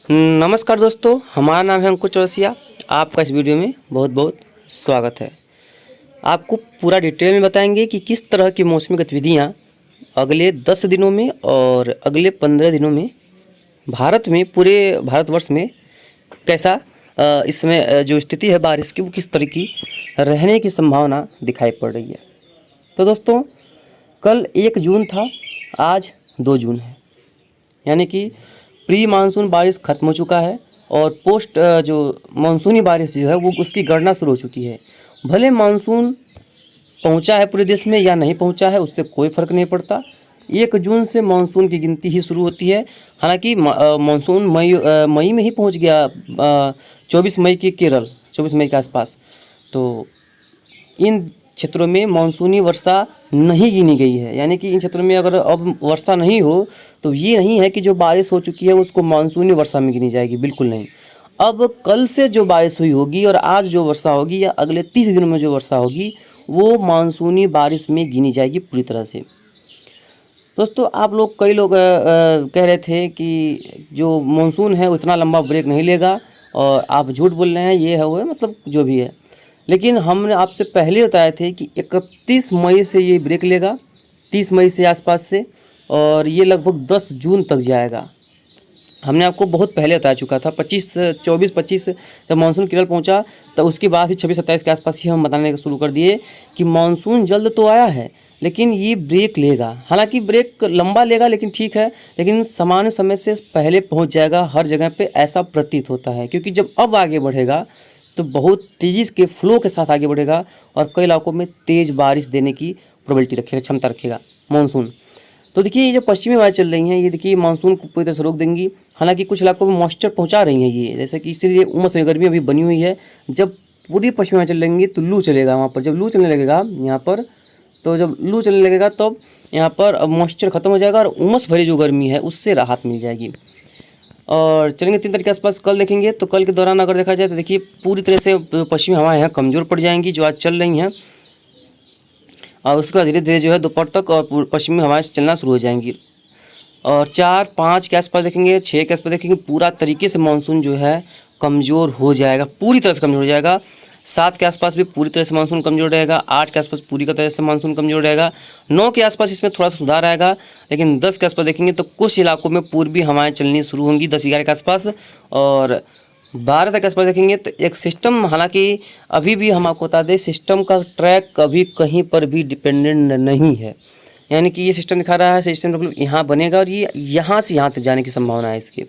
नमस्कार दोस्तों, हमारा नाम है अंकुर चौरसिया। आपका इस वीडियो में बहुत बहुत स्वागत है। आपको पूरा डिटेल में बताएंगे कि किस तरह की मौसमी गतिविधियां अगले 10 दिनों में और अगले 15 दिनों में भारत में, पूरे भारतवर्ष में कैसा इसमें जो स्थिति है बारिश की, वो किस तरह की रहने की संभावना दिखाई पड़ रही है। तो दोस्तों, कल 1 जून था, आज 2 जून है, यानी कि प्री मानसून बारिश ख़त्म हो चुका है और पोस्ट जो मानसूनी बारिश जो है वो उसकी गणना शुरू हो चुकी है। भले मानसून पहुंचा है पूरे देश में या नहीं पहुंचा है, उससे कोई फ़र्क नहीं पड़ता। 1 जून से मानसून की गिनती ही शुरू होती है। हालांकि मानसून मई में ही पहुंच गया, 24 मई के केरल, 24 मई के आसपास। तो इन क्षेत्रों में मानसूनी वर्षा नहीं गिनी गई है, यानी कि इन क्षेत्रों में अगर अब वर्षा नहीं हो तो ये नहीं है कि जो बारिश हो चुकी है उसको मानसूनी वर्षा में गिनी जाएगी, बिल्कुल नहीं। अब कल से जो बारिश हुई होगी और आज जो वर्षा होगी या अगले 30 दिनों में जो वर्षा होगी वो मानसूनी बारिश में गिनी जाएगी पूरी तरह से। दोस्तों, आप लोग, कई लोग कह रहे थे कि जो मानसून है उतना लंबा ब्रेक नहीं लेगा और आप झूठ बोल रहे हैं, ये है वो है, मतलब जो भी है। लेकिन हमने आपसे पहले बताए थे कि 31 मई से ये ब्रेक लेगा, 30 मई से आसपास से, और ये लगभग 10 जून तक जाएगा। हमने आपको बहुत पहले बता चुका था, 24-25 जब मानसून केरल पहुंचा तो उसके बाद ही 26-27 के आसपास ही हम बताने शुरू कर दिए कि मानसून जल्द तो आया है लेकिन ये ब्रेक लेगा। हालांकि ब्रेक लंबा लेगा लेकिन ठीक है, लेकिन सामान्य समय से पहले पहुंच जाएगा हर जगह पे, ऐसा प्रतीत होता है। क्योंकि जब अब आगे बढ़ेगा तो बहुत तेज़ी के फ्लो के साथ आगे बढ़ेगा और कई इलाकों में तेज़ बारिश देने की प्रोबेबिलिटी रखेगा, क्षमता रखेगा मानसून। तो देखिए, ये जो पश्चिमी हवाएं चल रही हैं, ये देखिए मानसून को पूरी तरह से रोक देंगी। हालांकि कुछ इलाकों में मॉइस्चर पहुंचा रही हैं ये, जैसे कि इसीलिए उमस में गर्मी अभी बनी हुई है। जब पूरी पश्चिमी हवाएं चलेंगी तो लू चलेगा वहाँ पर। जब लू चलने लगेगा यहाँ पर, तो जब लू चलने लगेगा तब यहाँ पर मॉइस्चर ख़त्म हो जाएगा और उमस भरी जो गर्मी है उससे राहत मिल जाएगी। और चलेंगे 3 तारीख के आसपास कल देखेंगे, तो कल के दौरान अगर देखा जाए तो देखिए पूरी तरह से पश्चिमी हवाएं हैं कमज़ोर पड़ जाएंगी जो आज चल रही हैं, और उसके बाद धीरे धीरे जो है दोपहर तक और पश्चिमी हवाएं चलना शुरू हो जाएंगी। और 4-5 के आसपास देखेंगे, 6 के आसपास देखेंगे, पूरा तरीके से मानसून जो है कमज़ोर हो जाएगा, पूरी तरह से कमज़ोर हो जाएगा। 7 के आसपास भी पूरी तरह से मानसून कमज़ोर रहेगा। 8 के आसपास पूरी तरह से मानसून कमज़ोर रहेगा। 9 के आसपास इसमें थोड़ा सा सुधार आएगा, लेकिन 10 के आसपास देखेंगे तो कुछ इलाकों में पूर्वी हवाएं चलनी शुरू होंगी 10-11 के आसपास। और 12 तक के आसपास देखेंगे तो एक सिस्टम, हालांकि अभी भी हम आपको बता दें सिस्टम का ट्रैक कभी कहीं पर भी डिपेंडेंट नहीं है, यानी कि ये सिस्टम दिखा रहा है सिस्टम मतलब यहाँ बनेगा और ये यहाँ से यहाँ तक जाने की संभावना है इसकी।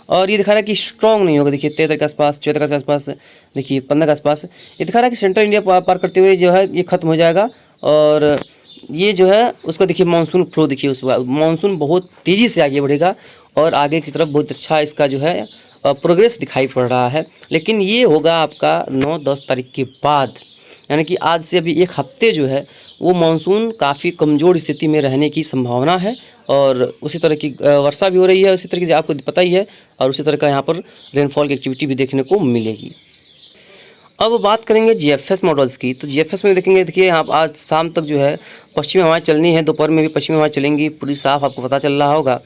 और ये दिखा रहा है कि स्ट्रॉन्ग नहीं होगा। देखिए 13 के आसपास, 14 के आसपास, देखिए 15 के आसपास ये दिखा रहा है कि सेंट्रल इंडिया पार करते हुए जो है ये ख़त्म हो जाएगा। और ये जो है उसका देखिए मानसून फ्लो, देखिए उस मानसून बहुत तेज़ी से आगे बढ़ेगा और आगे की तरफ बहुत अच्छा इसका जो है प्रोग्रेस दिखाई पड़ रहा है। लेकिन ये होगा आपका 9-10 तारीख के बाद, यानी कि आज से अभी 1 हफ्ते जो है वो मानसून काफ़ी कमज़ोर स्थिति में रहने की संभावना है। और उसी तरह की वर्षा भी हो रही है, उसी तरह की आपको पता ही है, और उसी तरह का यहाँ पर रेनफॉल की एक्टिविटी भी देखने को मिलेगी। अब बात करेंगे जीएफएस मॉडल्स की, तो जीएफएस में देखेंगे, देखिए यहाँ आज शाम तक जो है पश्चिमी हवाएं चलनी है, दोपहर में भी पश्चिमी हवाएं चलेंगी, पूरी साफ आपको पता चल रहा होगा।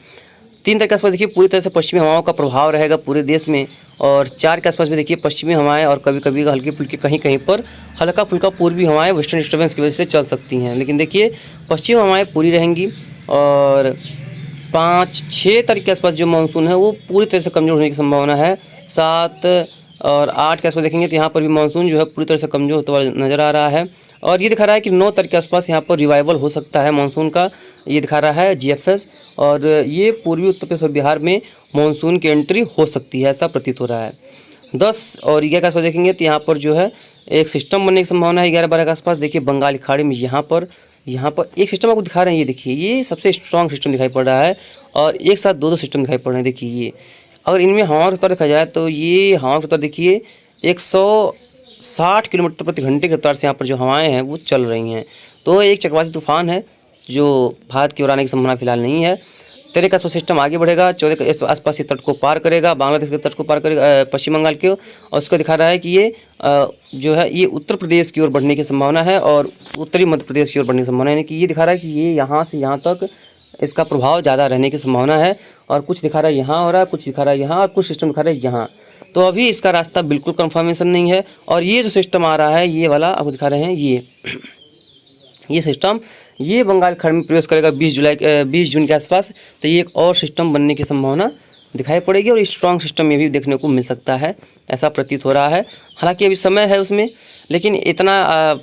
3 तारीख के आसपास देखिए पूरी तरह से पश्चिमी हवाओं का प्रभाव रहेगा पूरे देश में। और 4 के आसपास भी देखिए पश्चिमी हवाएं और कभी कभी हल्की फुल्की कहीं कहीं पर हल्का फुल्का पूर्वी हवाएं वेस्टर्न डिस्टर्बेंस की वजह से चल सकती हैं। लेकिन देखिए पश्चिमी हवाएं पूरी रहेंगी। और 5-6 तारीख के आसपास जो मानसून है वो पूरी तरह से कमज़ोर होने की संभावना है। 7 और 8 के आसपास देखेंगे तो यहाँ पर भी मानसून जो है पूरी तरह से कमज़ोर होता हुआ नज़र आ रहा है। और ये दिखा रहा है कि 9 तारीख के आसपास यहाँ पर रिवाइवल हो सकता है मानसून का, ये दिखा रहा है जीएफएस। और ये पूर्वी उत्तर प्रदेश और बिहार में मानसून की एंट्री हो सकती है, ऐसा प्रतीत हो रहा है। 10 और 11 के आसपास देखेंगे तो यहाँ पर जो है एक सिस्टम बनने की संभावना है। 11-12 के आसपास देखिए बंगाल की खाड़ी में यहाँ पर एक सिस्टम आपको दिखा रहे हैं, ये देखिए ये सबसे स्ट्रॉन्ग सिस्टम दिखाई पड़ रहा है। और एक साथ 2-2 सिस्टम दिखाई पड़ रहे हैं। देखिए ये अगर इनमें हवाओं का रफ्तार देखा जाए तो ये हवाओं का रफ्तार देखिए 160 किलोमीटर प्रति घंटे की रफ्तार से यहाँ पर जो हवाएं हैं वो चल रही हैं। तो एक चक्रवाती तूफान है जो भारत की ओर आने की संभावना फिलहाल नहीं है। 13 के आसपास सिस्टम आगे बढ़ेगा, 14 के आसपास ये तट को पार करेगा, बांग्लादेश के तट को पार करेगा, पश्चिम बंगाल के, और उसको दिखा रहा है कि ये जो है ये उत्तर प्रदेश की ओर बढ़ने की संभावना है और उत्तरी मध्य प्रदेश की ओर बढ़ने की संभावना है। यानी कि ये दिखा रहा है कि ये यहाँ से यहाँ तक इसका प्रभाव ज़्यादा रहने की संभावना है। और कुछ दिखा रहा है यहाँ हो रहा है, कुछ दिखा रहा है यहाँ, और कुछ सिस्टम दिखा रहा है यहाँ। तो अभी इसका रास्ता बिल्कुल कंफर्मेशन नहीं है। और ये जो सिस्टम आ रहा है, ये वाला आपको दिखा रहे हैं, ये सिस्टम ये बंगाल खाड़ी में प्रवेश करेगा 20 जून के आसपास। तो ये एक और सिस्टम बनने की संभावना दिखाई पड़ेगी और स्ट्रॉन्ग सिस्टम में भी देखने को मिल सकता है, ऐसा प्रतीत हो रहा है। हालांकि अभी समय है उसमें, लेकिन इतना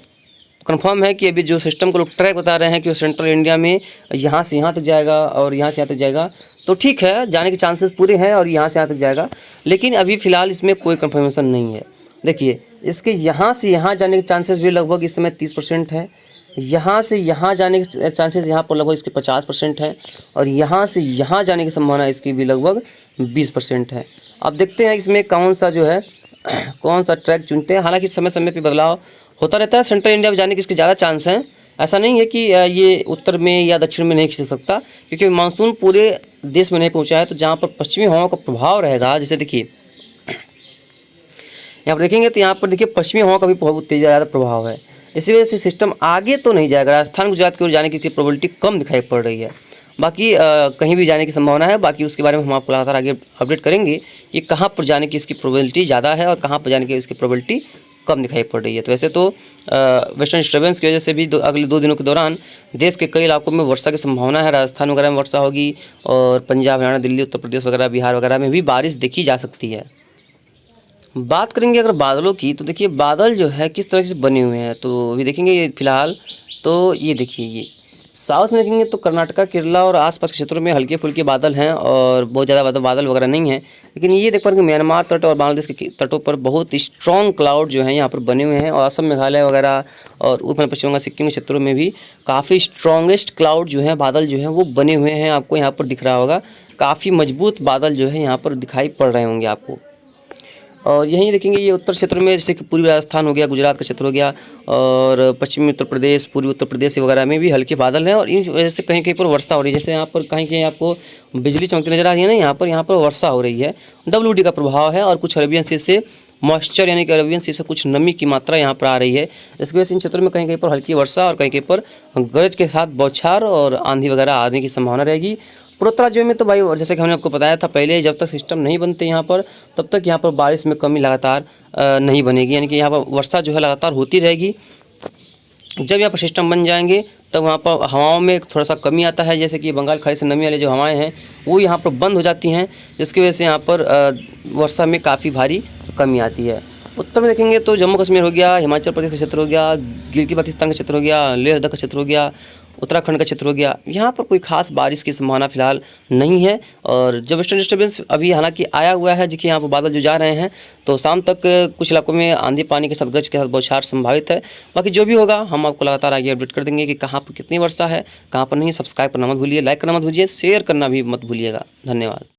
कंफर्म है कि अभी जो सिस्टम को लोग ट्रैक बता रहे हैं कि वो सेंट्रल इंडिया में यहाँ से यहाँ तक जाएगा और यहाँ से यहाँ तक जाएगा, तो ठीक है, जाने के चांसेस पूरे हैं और यहाँ से यहाँ तक जाएगा। लेकिन अभी फ़िलहाल इसमें कोई कंफर्मेशन नहीं है। देखिए, इसके यहाँ से यहाँ जाने के चांसेस भी लगभग इस समय 30% है। यहाँ से यहाँ जाने के चांसेस यहाँ पर लगभग इसके 50% है। और यहाँ से यहाँ जाने की संभावना इसकी भी लगभग 20% है। अब देखते हैं इसमें कौन सा जो है कौन सा ट्रैक चुनते हैं। हालांकि समय समय पे बदलाव होता रहता है। सेंट्रल इंडिया में जाने के इसके ज़्यादा चांस हैं। ऐसा नहीं है कि ये उत्तर में या दक्षिण में नहीं खिसक सकता, क्योंकि मानसून पूरे देश में नहीं पहुँचा है। तो जहाँ पर पश्चिमी हवाओं का प्रभाव रहेगा, जैसे देखिए यहाँ पर देखेंगे तो यहाँ पर देखिए पश्चिमी हवा का भी बहुत तेज ज़्यादा प्रभाव है। इसी वजह से सिस्टम आगे तो नहीं जाएगा। राजस्थान गुजरात की ओर जाने की प्रोबेबिलिटी कम दिखाई पड़ रही है। बाकी कहीं भी जाने की संभावना है। बाकी उसके बारे में हम आपको लगातार आगे अपडेट करेंगे कि कहाँ पर जाने की इसकी प्रोबेबिलिटी ज़्यादा है और कहाँ पर जाने की इसकी प्रोबेबिलिटी कम दिखाई पड़ रही है। तो वैसे तो वेस्टर्न डिस्टर्बेंस की वजह से भी अगले 2 दिनों के दौरान देश के कई इलाकों में वर्षा की संभावना है। राजस्थान वगैरह में वर्षा होगी और पंजाब, हरियाणा, दिल्ली, उत्तर प्रदेश वगैरह, बिहार वगैरह में भी बारिश देखी जा सकती है। बात करेंगे अगर बादलों की, तो देखिए बादल जो है किस तरह से बने हुए हैं। तो अभी देखेंगे ये फिलहाल, तो ये देखिए, ये साउथ में देखेंगे तो कर्नाटका, केरला और आसपास के क्षेत्रों में हल्के फुल्के बादल हैं और बहुत ज़्यादा बादल वगैरह नहीं है। लेकिन ये देख पाएंगे म्यांमार तट और बांग्लादेश के तटों पर बहुत स्ट्रॉन्ग क्लाउड जो हैं यहाँ पर बने हुए हैं। और असम, मेघालय वगैरह और ऊपर पश्चिम बंगाल, सिक्किम के क्षेत्रों में भी काफ़ी स्ट्रॉन्गेस्ट क्लाउड जो हैं, बादल जो हैं वो बने हुए हैं। आपको यहाँ पर दिख रहा होगा, काफ़ी मजबूत बादल जो है यहाँ पर दिखाई पड़ रहे होंगे आपको। और यहीं देखेंगे ये उत्तर क्षेत्र में, जैसे कि पूर्वी राजस्थान हो गया, गुजरात का क्षेत्र हो गया और पश्चिमी उत्तर प्रदेश, पूर्वी उत्तर प्रदेश वगैरह में भी हल्के बादल हैं। और इन वजह से कहीं कहीं पर वर्षा हो रही है। जैसे यहाँ पर कहीं कहीं आपको बिजली चमकती नजर आ रही है ना, यहाँ पर वर्षा हो रही है। WD का प्रभाव है और कुछ अरबियन सी से मॉइस्चर यानी कि अरबियन सी से कुछ नमी की मात्रा यहाँ पर आ रही है। इसकी वजह से इन क्षेत्रों में कहीं कहीं पर हल्की वर्षा और कहीं कहीं पर गरज के साथ बौछार और आंधी वगैरह आने की संभावना रहेगी। पूर्वोत्तर राज्यों में तो भाई, जैसे कि हमने आपको बताया था पहले, जब तक सिस्टम नहीं बनते यहाँ पर, तब तक यहाँ पर बारिश में कमी लगातार नहीं बनेगी। यानी कि यहाँ पर वर्षा जो है लगातार होती रहेगी। जब यहाँ पर सिस्टम बन जाएंगे तब वहाँ पर हवाओं में थोड़ा सा कमी आता है। जैसे कि बंगाल खाड़ी से नमी वाली जो हवाएं हैं वो यहाँ पर बंद हो जाती हैं, जिसकी वजह से यहाँ पर वर्षा में काफ़ी भारी कमी आती है। उत्तर में देखेंगे तो जम्मू कश्मीर हो गया, हिमाचल प्रदेश का क्षेत्र हो गया, गिलगित बाल्टिस्तान का क्षेत्र हो गया, लेह लद्दाख का क्षेत्र हो गया, उत्तराखंड का क्षेत्र हो गया, यहाँ पर कोई खास बारिश की संभावना फिलहाल नहीं है। और जब वेस्टर्न डिस्टर्बेंस अभी हालांकि आया हुआ है, जिसके यहाँ पर बादल जो जा रहे हैं, तो शाम तक कुछ इलाकों में आंधी पानी के साथ गरज के साथ बौछार संभावित है। बाकी जो भी होगा हम आपको लगातार आगे अपडेट कर देंगे कि कहाँ पर कितनी वर्षा है, कहाँ पर नहीं। सब्सक्राइब करना मत भूलिए, लाइक करना मत भूलिए, शेयर करना भी मत भूलिएगा। धन्यवाद।